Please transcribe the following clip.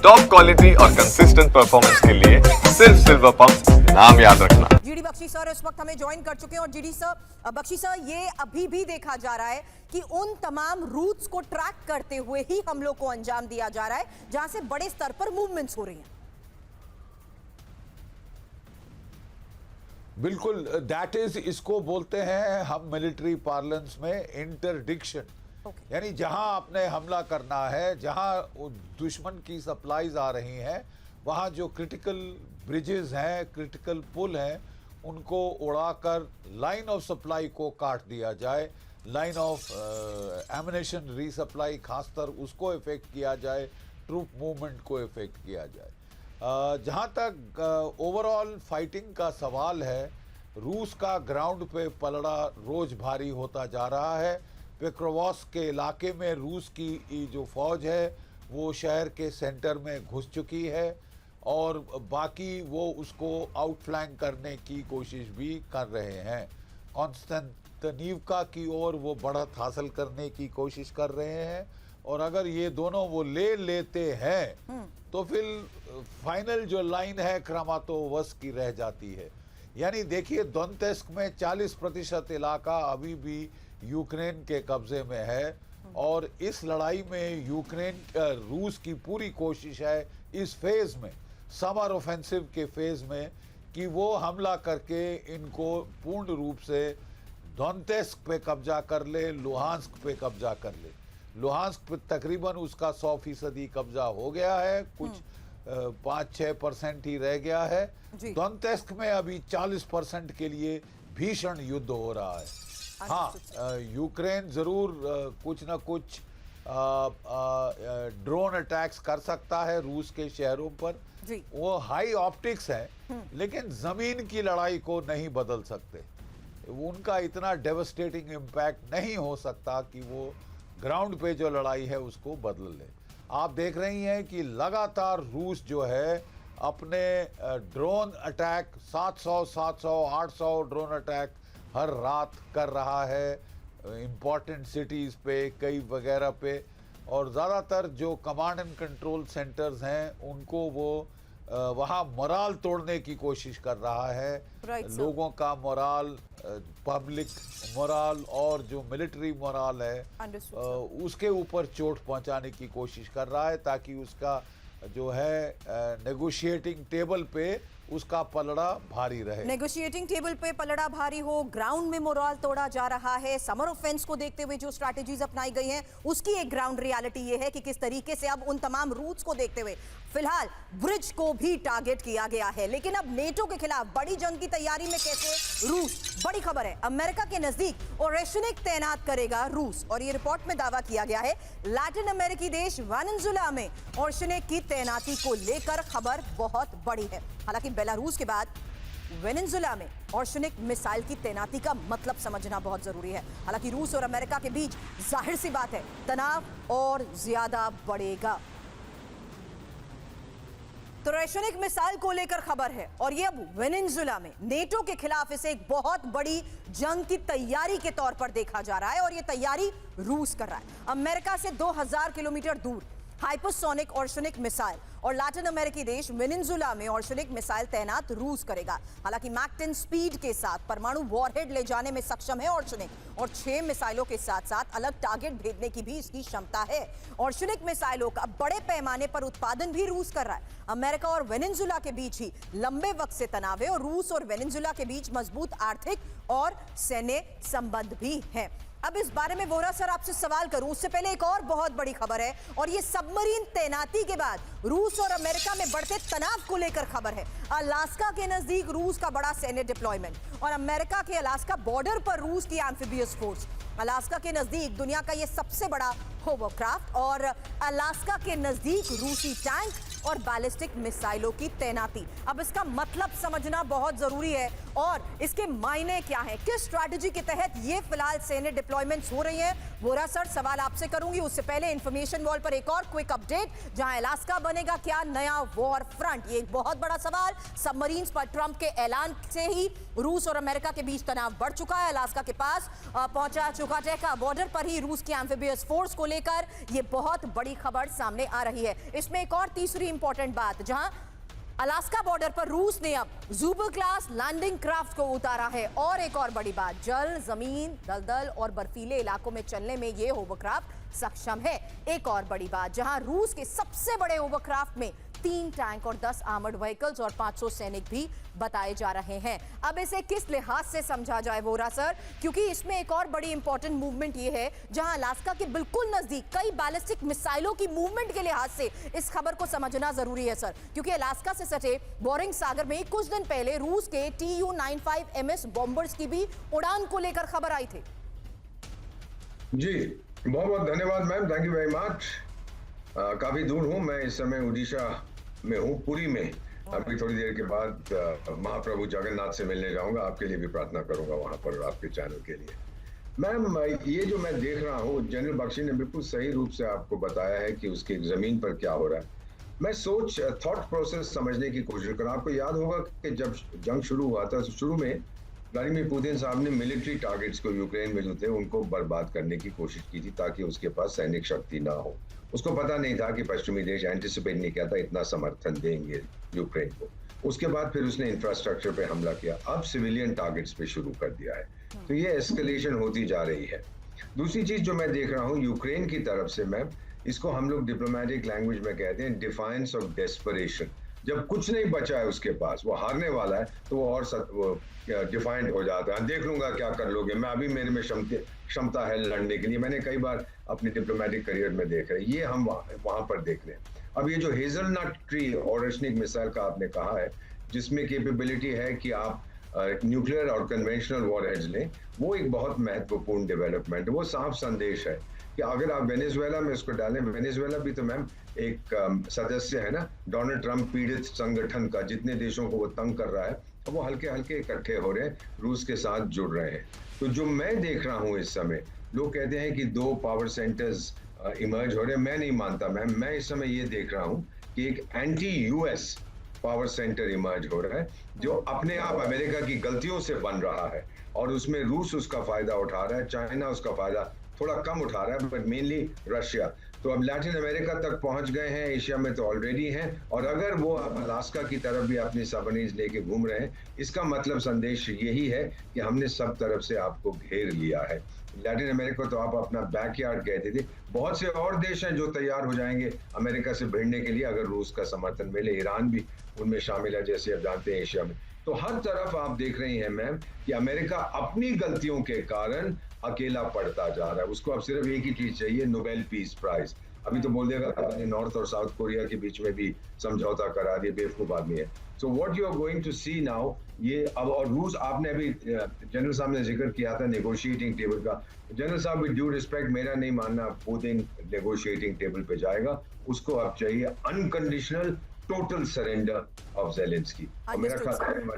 Top quality और consistent performance के लिए सिर्फ सिल्वर पंप नाम याद रखना। जीडी बख्शी सर इस वक्त हमें ज्वाइन कर चुके हैं और जीडी सर, बख्शी सर, ये अभी भी देखा जा रहा है कि उन तमाम रूट्स को ट्रैक करते हुए ही हमलों को अंजाम दिया जा रहा है जहां से बड़े स्तर पर मूवमेंट्स हो रही हैं। बिल्कुल, दैट इज, इसको बोलते हैं हम मिलिट्री पार्लेंस में इंटरडिक्शन। यानी जहां आपने हमला करना है, जहां दुश्मन की सप्लाईज आ रही हैं, वहां जो क्रिटिकल ब्रिजेस हैं, क्रिटिकल पुल हैं, उनको उड़ाकर लाइन ऑफ सप्लाई को काट दिया जाए, लाइन ऑफ एमिनेशन रीसप्लाई खासकर उसको इफेक्ट किया जाए, ट्रूप मूवमेंट को इफेक्ट किया जाए। जहां तक ओवरऑल फाइटिंग का सवाल है, रूस का ग्राउंड पे पलड़ा रोज भारी होता जा रहा है। पेक्रोवॉस्क के इलाके में रूस की जो फौज है वो शहर के सेंटर में घुस चुकी है और बाकी वो उसको आउटफ्लैंक करने की कोशिश भी कर रहे हैं। कॉन्स्टेंटिनोवका की ओर वो बढ़त हासिल करने की कोशिश कर रहे हैं और अगर ये दोनों वो ले लेते हैं तो फिर फाइनल जो लाइन है क्रामातोवस्क की रह जाती है। यानी देखिए, दोनेत्स्क में 40% इलाका अभी भी यूक्रेन के कब्जे में है और इस लड़ाई में रूस की पूरी कोशिश है इस फेज में, समर ऑफेंसिव के फेज में, कि वो हमला करके इनको पूर्ण रूप से दोनेत्स्क पे कब्जा कर ले, लुहांस्क पे कब्जा कर ले। लुहांस्क पे तकरीबन उसका 100% कब्जा हो गया है, कुछ 5-6% ही रह गया है। दोनेत्स्क में अभी 40% के लिए भीषण युद्ध हो रहा है। हाँ, यूक्रेन जरूर कुछ ना कुछ ड्रोन अटैक्स कर सकता है रूस के शहरों पर। वो हाई ऑप्टिक्स है लेकिन जमीन की लड़ाई को नहीं बदल सकते। उनका इतना डेवस्टेटिंग इम्पैक्ट नहीं हो सकता कि वो ग्राउंड पे जो लड़ाई है उसको बदल ले। आप देख रही हैं कि लगातार रूस जो है अपने ड्रोन अटैक 700, 800 ड्रोन अटैक हर रात कर रहा है इम्पॉर्टेंट सिटीज़ पे, कई वगैरह पे, और ज़्यादातर जो कमांड एंड कंट्रोल सेंटर्स हैं उनको वो वहाँ मोराल तोड़ने की कोशिश कर रहा है। लोगों का मोराल, पब्लिक मोराल और जो मिलिट्री मोराल है उसके ऊपर चोट पहुंचाने की कोशिश कर रहा है ताकि उसका जो है नेगोशिएटिंग टेबल पे उसका पलड़ा भारी रहे। नेगोशिएटिंग टेबल पे पलड़ा भारी हो, ग्राउंड में मोराल तोड़ा जा रहा है। समर ऑफेंस को देखते हुए जो स्ट्रैटेजीज अपनाई गई हैं उसकी एक ग्राउंड रियलिटी ये है कि किस तरीके से अब उन तमाम रूट्स को देखते हुए फिलहाल ब्रिज को भी टारगेट किया गया है। लेकिन अब नेटो के खिलाफ बड़ी जंग की तैयारी में कैसे रूस, बड़ी खबर है, अमेरिका के नजदीक ओरेशनिक तैनात करेगा रूस। और ये रिपोर्ट में दावा किया गया है लैटिन अमेरिकी देश वेनेजुएला में ओरेशनिक की तैनाती को लेकर खबर बहुत बड़ी है। हालांकि बेलारूस के बाद वेनेजुएला में ओरेशनिक मिसाइल की तैनाती का मतलब समझना बहुत जरूरी है। हालांकि रूस और अमेरिका के बीच जाहिर सी बात है तनाव और ज्यादा बढ़ेगा। तो ओरेशनिक मिसाइल को लेकर खबर है और ये अब वेनेजुएला में नेटो के खिलाफ इसे एक बहुत बड़ी जंग की तैयारी के तौर पर देखा जा रहा है और ये तैयारी रूस कर रहा है। अमेरिका से 2000 किलोमीटर दूर हाइपरसोनिक ओरेशनिक मिसाइल और लैटिन अमेरिकी देश वेनेजुएला में ओरेशनिक मिसाइल तैनात रूस करेगा। हालांकि मैक 10 स्पीड के साथ परमाणु वॉरहेड ले जाने में सक्षम है ओरेशनिक और 6 मिसाइलों के साथ साथ अलग टारगेट भेजने की भी इसकी क्षमता है। ओरेशनिक मिसाइलों का बड़े पैमाने पर उत्पादन भी रूस कर रहा है। अमेरिका और वेनेजुएला के बीच ही लंबे वक्त से तनाव है और रूस और वेनेजुएला के बीच मजबूत आर्थिक और सैन्य संबंध भी है। अब इस बारे में वोरा सर आपसे सवाल करूं उससे पहले एक और बहुत बड़ी खबर है और ये सबमरीन तैनाती के बाद रूस और अमेरिका में बढ़ते तनाव को लेकर खबर है। अलास्का के नजदीक रूस का बड़ा सैन्य डिप्लॉयमेंट और अमेरिका के अलास्का बॉर्डर पर रूस की एम्फिबियस फोर्स। अलास्का के नजदीक दुनिया का ये सबसे बड़ा होवरक्राफ्ट और अलास्का के नजदीक रूसी टैंक और बैलिस्टिक मिसाइलों की तैनाती। अब इसका मतलब समझना बहुत जरूरी है और इसके मायने क्या हैं, किस स्ट्रैटेजी के तहत ये फिलहाल सैन्य डिप्लॉयमेंट्स हो रही हैं। वोरा सर सवाल आपसे करूंगी, उससे पहले इंफॉर्मेशन वॉल पर एक और क्विक अपडेट, जहां अलास्का बनेगा क्या नया वॉर फ्रंट, ये एक बहुत बड़ा सवाल। सबमरीन्स पर ट्रंप के ऐलान से ही रूस और अमेरिका के बीच तनाव बढ़ चुका है। अलास्का के पास पहुंचा चुकाटेका बॉर्डर पर ही रूस की एम्फिबियस फोर्स को लेकर ये बहुत बड़ी खबर सामने आ रही है। इसमें एक और तीसरी इंपॉर्टेंट बात, जहां अलास्का बॉर्डर पर रूस ने अब जुपर क्लास लैंडिंग क्राफ्ट को उतारा है। और एक और बड़ी बात, जल, जमीन, दलदल और बर्फीले इलाकों में चलने में ये होवरक्राफ्ट सक्षम है। एक और बड़ी बात, जहां रूस के सबसे बड़े होवरक्राफ्ट में 3 टैंक और 10 आर्मर्ड व्हीकल्स और 500 सैनिक भी बताए जा रहे हैं। अब इसे किस लिहाज से समझा जाए वोरा सर, क्योंकि इसमें एक और बड़ी इंपॉर्टेंट मूवमेंट ये है, जहां अलास्का के बिल्कुल नजदीक कई बैलिस्टिक मिसाइलों की मूवमेंट के लिहाज से इस खबर को समझना जरूरी है सर, क्योंकि अलास्का से सटे बोरिंग सागर में कुछ दिन पहले रूस के Tu-95MS बॉम्बर्स की भी उड़ान को लेकर खबर आई थी। जी बहुत बहुत धन्यवाद ma'am, thank you very much. काफी दूर हूँ मैं इस समय, उड़ीसा में हूँ, पुरी में। अभी थोड़ी देर के बाद महाप्रभु जगन्नाथ से मिलने जाऊंगा, आपके लिए भी प्रार्थना करूंगा वहां पर, आपके चैनल के लिए। मैम ये जो मैं देख रहा हूँ, जनरल बख्शी ने बिल्कुल सही रूप से आपको बताया है कि उसकी जमीन पर क्या हो रहा है। मैं थॉट प्रोसेस समझने की कोशिश कर रहा हूँ। आपको याद होगा कि जब जंग शुरू हुआ था, शुरू में व्लादिमीर पुतिन साहब ने मिलिट्री टारगेट्स को यूक्रेन में जो थे उनको बर्बाद करने की कोशिश की थी, ताकि उसके पास सैनिक शक्ति ना हो। उसको पता नहीं था कि पश्चिमी देश एंटिसिपेट नहीं किया था इतना समर्थन देंगे यूक्रेन को। उसके बाद फिर उसने इंफ्रास्ट्रक्चर पे हमला किया, अब सिविलियन टारगेट्स पे शुरू कर दिया है। तो ये एस्केलेशन होती जा रही है। दूसरी चीज जो मैं देख रहा हूँ यूक्रेन की तरफ से, मैम इसको हम लोग डिप्लोमेटिक लैंग्वेज में कहते हैं डिफाइंस ऑफ डेस्परेशन। जब कुछ नहीं बचा है उसके पास, वो हारने वाला है, तो वो और डिफाइंड हो जाता है। देख लूंगा क्या कर लोगे, मैं अभी मेरे में क्षमता है लड़ने के लिए। मैंने कई बार अपने डिप्लोमेटिक करियर में देखा है, ये हम वहां पर देख रहे हैं। अब ये जो हेजलनट ट्री ऑरेशनिक मिसाइल का आपने कहा है, जिसमें कैपेबिलिटी है कि आप न्यूक्लियर और कन्वेंशनल वॉरहेड्स लें, वो एक बहुत महत्वपूर्ण डेवलपमेंट है। वो साफ संदेश है कि अगर आप वेनेजुएला में उसको डालें, वेनेजुएला भी तो मैम एक सदस्य है ना डोनाल्ड ट्रंप पीड़ित संगठन का, जितने देशों को वो तंग कर रहा है, अब वो हल्के हल्के इकट्ठे हो रहे हैं, रूस के साथ जुड़ रहे हैं। तो जो मैं देख रहा हूँ इस समय, लोग कहते हैं कि 2 पावर सेंटर्स इमर्ज हो रहे हैं। मैं नहीं मानता मैम, मैं इस समय ये देख रहा हूँ कि एक anti US power centre emerge हो रहा है, जो अपने आप अमेरिका की गलतियों से बन रहा है, और उसमें रूस उसका फायदा उठा रहा है, चाइना उसका फायदा थोड़ा कम उठा रहा है, बट मेनली रशिया। तो अब लैटिन अमेरिका तक पहुंच गए हैं, एशिया में तो ऑलरेडी हैं, और अगर वो अलास्का की तरफ भी अपनी सबमरीन्स लेके घूम रहे हैं, इसका मतलब संदेश यही है कि हमने सब तरफ से आपको घेर लिया है। लैटिन अमेरिका तो आप अपना बैकयार्ड कहते थे, बहुत से और देश हैं जो तैयार हो जाएंगे अमेरिका से भिड़ने के लिए अगर रूस का समर्थन मिले। ईरान भी उनमें शामिल है, जैसे आप जानते हैं एशिया में। तो हर तरफ आप देख रही हैं मैम कि अमेरिका अपनी गलतियों के कारण अकेला पड़ता जा रहा है। उसको अब सिर्फ एक ही चीज चाहिए, नोबेल पीस प्राइज। अभी तो बोल देगा नॉर्थ और साउथ कोरिया के बीच में भी समझौता करा दिया, बेवकूफ आदमी है। So what you are going to see now, ये अब, और रूस, आपने अभी जनरल साहब ने जिक्र किया था नेगोशिएटिंग टेबल का। जनरल साहब विद ड्यू रिस्पेक्ट, मेरा नहीं मानना पुतिन नेगोशिएटिंग टेबल पे जाएगा। उसको अब चाहिए unconditional total surrender of Zelensky. मेरा ख्याल